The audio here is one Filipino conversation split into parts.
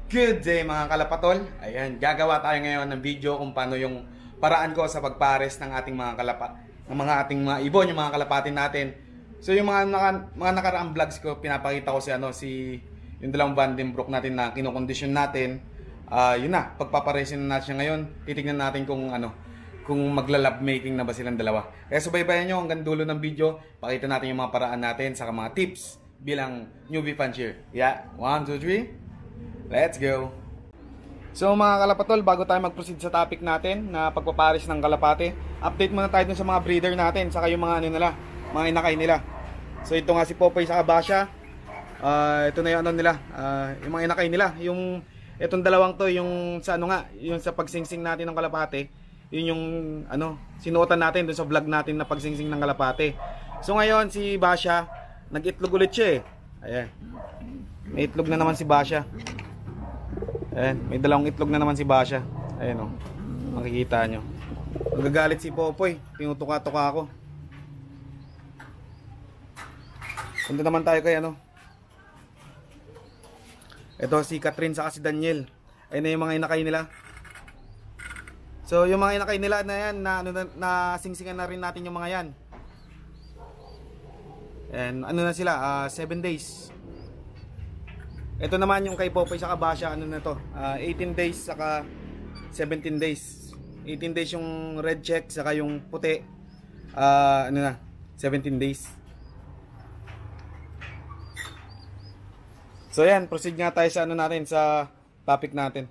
Good day mga kalapatol. Ayan, gagawa tayo ngayon ng video kung paano yung paraan ko sa pagpares ng ating mga ating mga ibon, yung mga kalapatin natin. So yung mga nakaraang vlogs ko, pinapakita ko si yung dalawang Vandenbroek natin na kinokondisyon natin. Yun na, pagpaparesin na natin siya ngayon. Titignan natin kung magla-love making na ba silang dalawa. Kaya subaybayan nyo hanggang dulo ng video. Pakita natin yung mga paraan natin saka mga tips bilang newbie fancier. Yeah, 1, 2, 3. Let's go! So mga kalapatol, bago tayo mag-proceed sa topic natin na pagpapares ng kalapate, update muna tayo dun sa mga breeder natin, saka yung mga mga inakay nila. So ito nga si Popoy sa Basha. Ito na yung yung mga inakay nila. Itong dalawang to, yung sa yung sa pagsingsing natin ng kalapate, yun yung sinuotan natin dun sa vlog natin na pagsingsing ng kalapate. So ngayon si Basha, nag-itlog ulit siya eh. Ayan. May itlog na naman si Basha. Ayan, may dalawang itlog na naman si Basha. Ayan o, makikita nyo. Nagagalit si Popoy, tinutuka-tuka ako. Punta naman tayo kay ito si Catherine saka si Daniel. Ayan na yung mga inakay nila. So yung mga inakay nila na yan, na singsingan na rin natin yung mga yan. And na sila, 7 days. Ito naman yung kay Popoy sa Basha, 18 days saka 17 days. 18 days yung red check saka yung puti. 17 days. So yan, proceed nga tayo sa sa topic natin.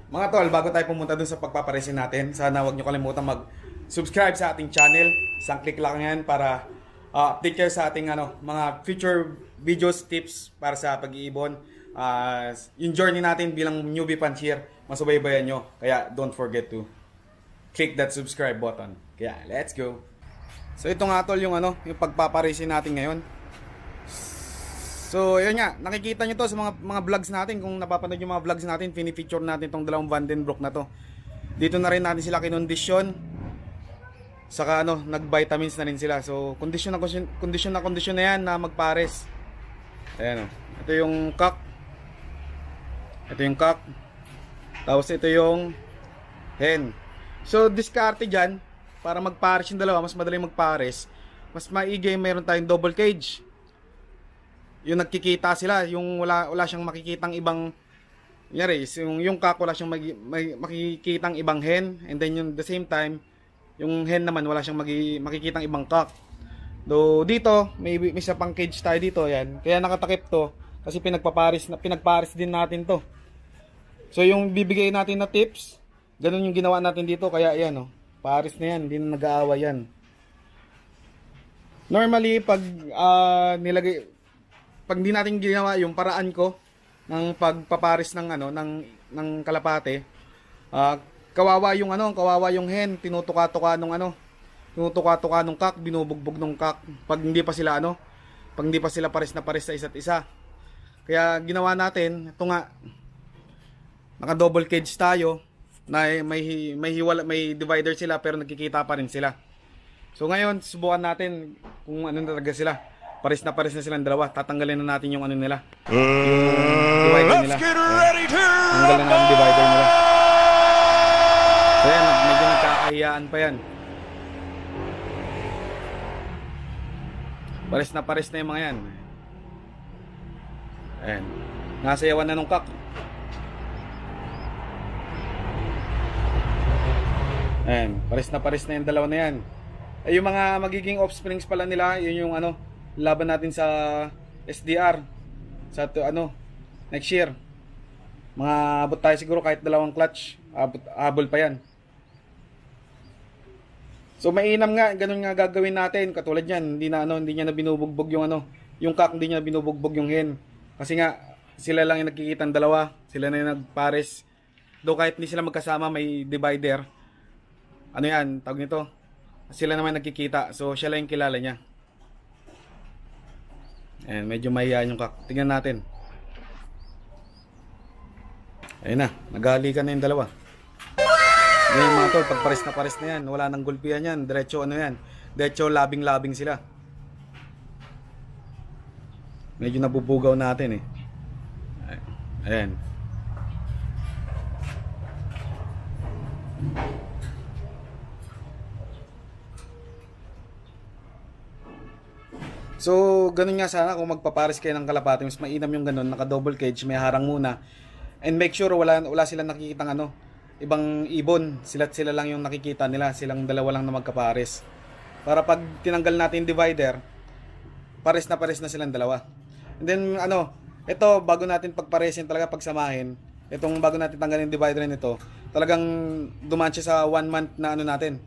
Mga tol, bago tayo pumunta dun sa pagpaparesin natin, sana huwag nyo kalimutan mag-subscribe sa ating channel. Isang click lang yan para update kayo sa ating mga future videos, tips para sa pag-iibon. Yung journey natin bilang newbie fancier, masubaybayan nyo. Kaya don't forget to click that subscribe button. Kaya let's go. So ito nga tol yung yung pagpaparesin natin ngayon. So yun nga, nakikita nyo to sa mga vlogs natin. Kung napapanood yung mga vlogs natin, fini-feature natin tong dalawang Vandenbroek na to. Dito na rin natin sila kinondisyon. Saka nag-vitamins na rin sila. So condition na yan na magpares. Ayan ito yung cock. Ito yung cock. Tapos ito yung hen. So diskarte dyan, para magpares yung dalawa, mas madali magpares. Mas maigi meron tayong double cage. Yung nagkikita sila, yung wala siyang makikitang ibang yung cock wala siyang makikitang ibang hen, and then yung the same time yung hen naman wala siyang makikitang ibang cock. Do dito may isa pang cage tayo dito, yan. Kaya nakatakip to kasi pinagpares din natin to. So yung bibigay natin na tips, ganun yung ginawa natin dito, kaya yan pares na yan, hindi na nag-aaway yan. Normally pag hindi natin ginawa yung paraan ko ng pagpapares ng ng kalapate, kawawa yung hen, tinutuka-tuka nung cock, binubugbog nung cock pag hindi pa sila pares na pares sa isa't isa. Kaya ginawa natin, ito nga, naka double cage tayo na may divider sila pero nagkikita pa rin sila. So ngayon subukan natin kung talaga sila. Pares na silang dalawa. Tatanggalin na natin yung nila. Yung divider nila. Tanggalin na ang divider nila. So yan, medyo nagkakahiyaan pa yan. Pares na yung mga yan. Ayan. Nasayawan na nung cock. Ayan. Pares na yung dalawa na yan. Ay, yung mga magiging offsprings pala nila, yun yung laban natin sa SDR. Sa next year. Mga abot tayo siguro kahit dalawang clutch. Abol pa yan. So mainam nga, ganun nga gagawin natin. Katulad yan, hindi niya na binubugbog yung yung cock, hindi niya binubugbog yung hen. Kasi nga sila lang yung nagkikita ng dalawa, sila na yung nagpares. Do kahit hindi sila magkasama, may divider. Ano yan, tawag nito? Sila naman nagkikita. So siya lang yung kilala niya. Ayan, medyo mahiyaan yung cock. Tingnan natin. Ayun na, naghahalikan na yung dalawa. Ngayon mga tol, pag pares na yan, wala nang gulpihan yan, diretso yan, diretso labing-labing sila. Medyo nabubugaw natin eh. Ayan. So, ganun nga sana kung magpapares kayo ng kalapati, mas mainam yung ganun, naka double cage, may harang muna. And make sure wala silang nakikitang ibang ibon, sila lang yung nakikita nila, silang dalawa lang na magkapares. Para pag tinanggal natin yung divider, pares na silang dalawa. And then ito bago natin pagparesin talaga, pagsamahin, itong bago natin tanggalin yung divider nito, talagang dumaan siya sa 1 month na natin.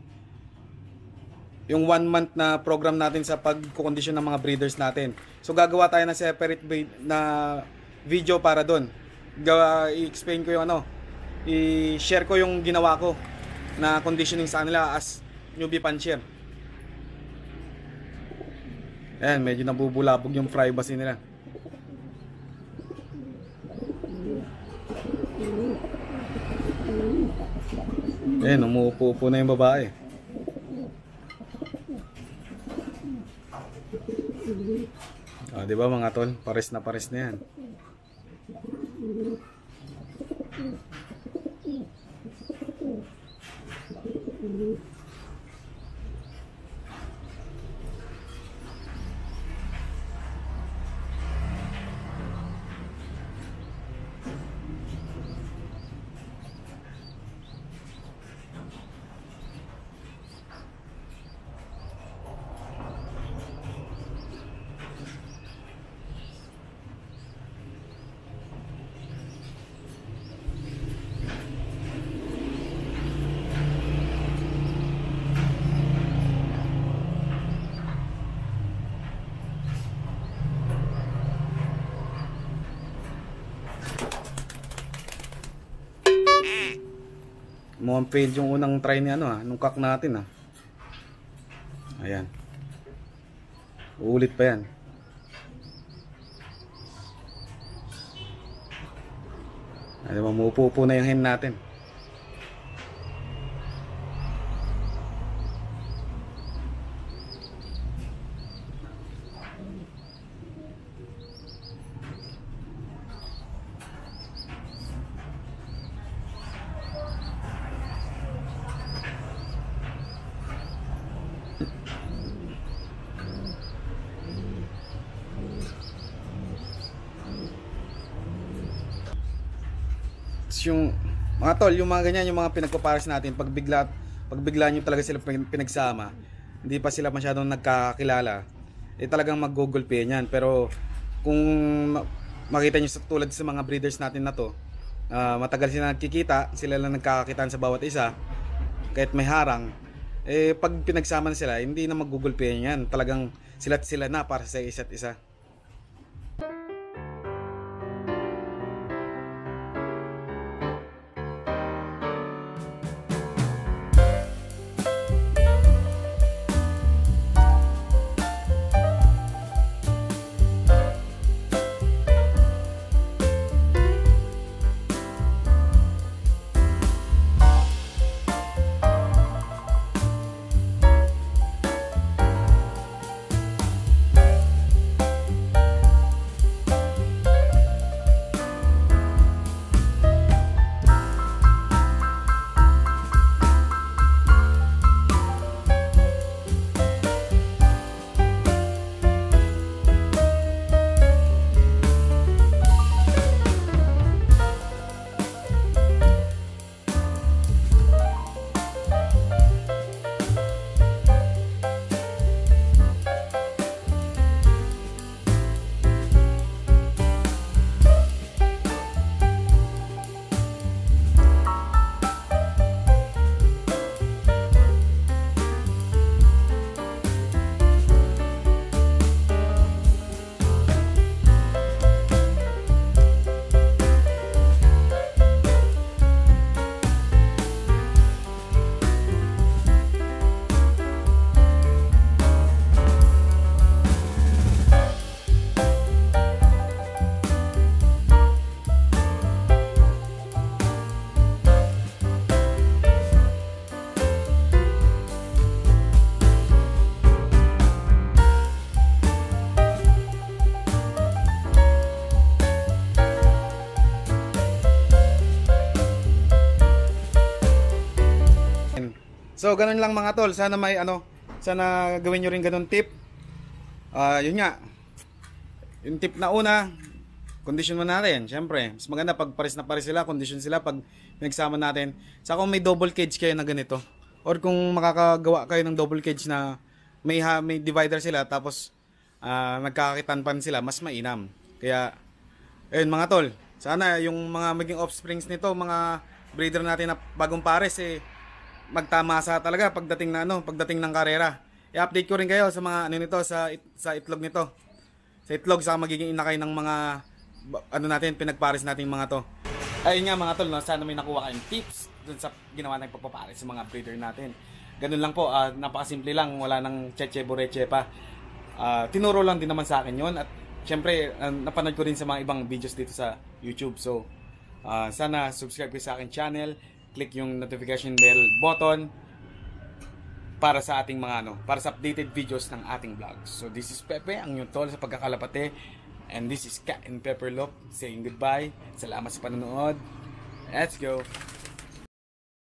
Yung 1 month na program natin sa pagkukondisyon ng mga breeders natin. So gagawa tayo ng separate na video para doon. I-explain ko yung i-share ko yung ginawa ko na conditioning sa kanila as newbie puncher. Ayan, medyo nabubulabog yung privacy nila. Ayan, umuupo na yung babae. Di ba mga tol? Pares na yan. Mukhang failed yung unang try ni nung cock natin Ayan. Uulit pa yan. Ayan, mamupo na yung hen natin. Yung mga tol, yung mga ganyan, yung mga pinagpapares natin, pag bigla nyo talaga sila pinagsama, hindi pa sila masyadong nagkakilala, talagang mag-gugulpihan yan. Pero kung makita nyo tulad sa mga breeders natin na to, matagal sila nagkikita, sila lang nagkakakitaan sa bawat isa, kahit may harang, pag pinagsama na sila, hindi na mag-gugulpihan yan. Talagang sila na para sa isa't isa. So ganun lang mga tol, sana may sana gawin nyo rin ganun tip. Yun nga, yung tip na una, condition mo natin. Siyempre, mas maganda pag pares na pares sila, condition sila pag pinagsama natin. Sa kung may double cage kayo na ganito, or kung makakagawa kayo ng double cage na may divider sila, tapos nagkakakitanpan sila, mas mainam. Kaya, ayun mga tol, sana yung mga maging offsprings nito, mga breeder natin na bagong pares, magtamasa talaga pagdating ng karera. I-update ko rin kayo sa mga nito, sa itlog nito. Sa itlog, sa magiging inakay ng mga natin, pinagpares natin mga to. Ayun nga mga tol, sana may nakuha kayong tips dun sa ginawa natin pagpapares sa mga breeder natin. Ganun lang po, napakasimple lang, wala nang cheche boreche pa. Tinuro lang din naman sa akin yon, at syempre napanood ko rin sa mga ibang videos dito sa YouTube. So sana subscribe kayo sa akin channel, click yung notification bell button para sa ating mga para sa updated videos ng ating vlogs. So this is Pepe, ang inyong tol sa pagkakalapate, and this is Cat and Pepper Loop saying goodbye. Salamat sa panonood. Let's go.